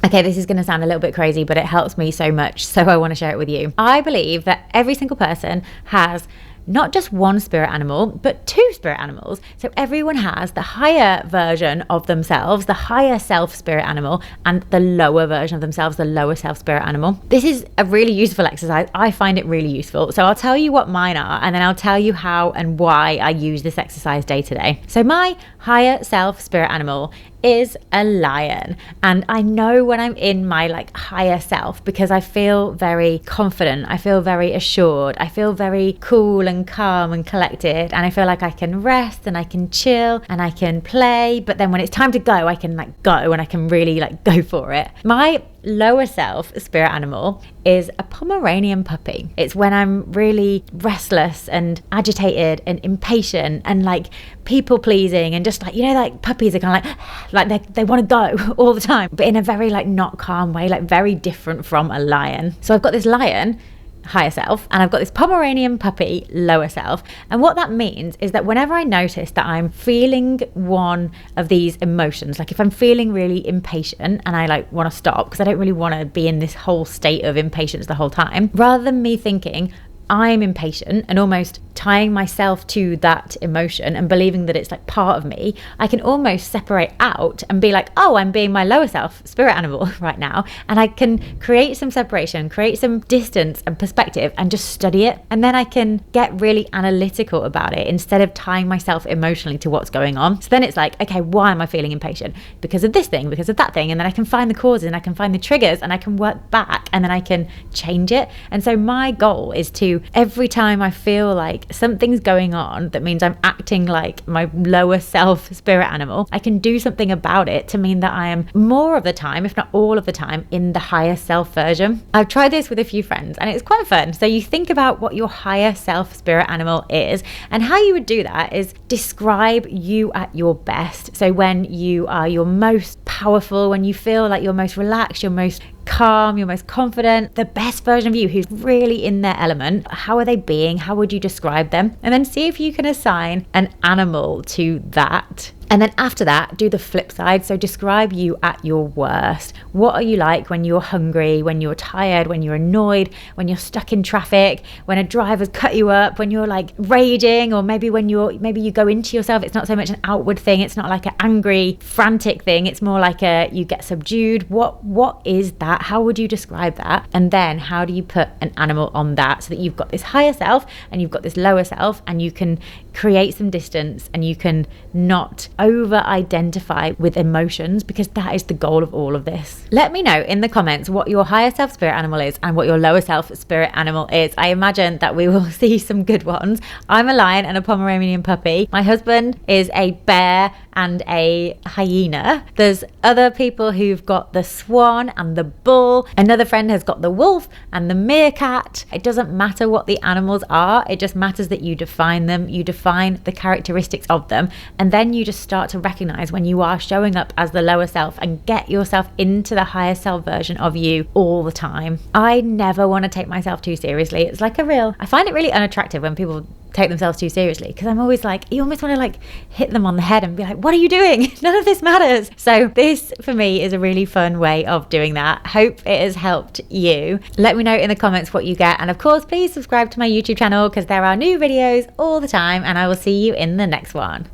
Okay, this is going to sound a little bit crazy, but it helps me so much, so I want to share it with you. I believe that every single person has not just one spirit animal, but two spirit animals. So everyone has the higher version of themselves, the higher self spirit animal, and the lower version of themselves, the lower self spirit animal. This is a really useful exercise. I find it really useful. So I'll tell you what mine are, and then I'll tell you how and why I use this exercise day to day. So my higher self spirit animal is a lion, and I know when I'm in my like higher self because I feel very confident, I feel very assured, I feel very cool and calm and collected, and I feel like I can rest and I can chill and I can play, but then when it's time to go, I can like go and I can really like go for it. My lower self spirit animal is a Pomeranian puppy. It's when I'm really restless and agitated and impatient and like people pleasing and just like, you know, like puppies are kind of like they want to go all the time, but in a very like not calm way, like very different from a lion. So I've got this lion, higher self, and I've got this Pomeranian puppy, lower self. And what that means is that whenever I notice that I'm feeling one of these emotions, like if I'm feeling really impatient and I like want to stop because I don't really want to be in this whole state of impatience the whole time, rather than me thinking I'm impatient and almost tying myself to that emotion and believing that it's like part of me, I can almost separate out and be like, oh, I'm being my lower self spirit animal right now. And I can create some separation, create some distance and perspective and just study it. And then I can get really analytical about it instead of tying myself emotionally to what's going on. So then it's like, okay, why am I feeling impatient? Because of this thing, because of that thing. And then I can find the causes and I can find the triggers and I can work back and then I can change it. And so my goal is to, every time I feel like something's going on that means I'm acting like my lower self spirit animal, I can do something about it to mean that I am more of the time, if not all of the time, in the higher self version. I've tried this with a few friends and it's quite fun. So you think about what your higher self spirit animal is, and how you would do that is describe you at your best. So when you are your most powerful, when you feel like you're most relaxed, you're most calm, you're most confident, the best version of you who's really in their element, how are they being? How would you describe them? And then see if you can assign an animal to that. And then after that, do the flip side. So describe you at your worst. What are you like when you're hungry, when you're tired, when you're annoyed, when you're stuck in traffic, when a driver's cut you up, when you're like raging, or maybe when maybe you go into yourself. It's not so much an outward thing. It's not like an angry, frantic thing. It's more like you get subdued. What is that? How would you describe that? And then how do you put an animal on that so that you've got this higher self and you've got this lower self, and you can create some distance and you can not over-identify with emotions, because that is the goal of all of this. Let me know in the comments what your higher self spirit animal is and what your lower self spirit animal is. I imagine that we will see some good ones. I'm a lion and a Pomeranian puppy. My husband is a bear and a hyena. There's other people who've got the swan and the bull. Another friend has got the wolf and the meerkat. It doesn't matter what the animals are. It just matters that you define them. You define the characteristics of them. And then you just start to recognize when you are showing up as the lower self and get yourself into the higher self version of you all the time. I never want to take myself too seriously. It's like I find it really unattractive when people take themselves too seriously, because I'm always like, you almost want to like hit them on the head and be like, what are you doing? None of this matters. So this for me is a really fun way of doing that. Hope it has helped you. Let me know in the comments what you get, and of course please subscribe to my YouTube channel because there are new videos all the time, and I will see you in the next one.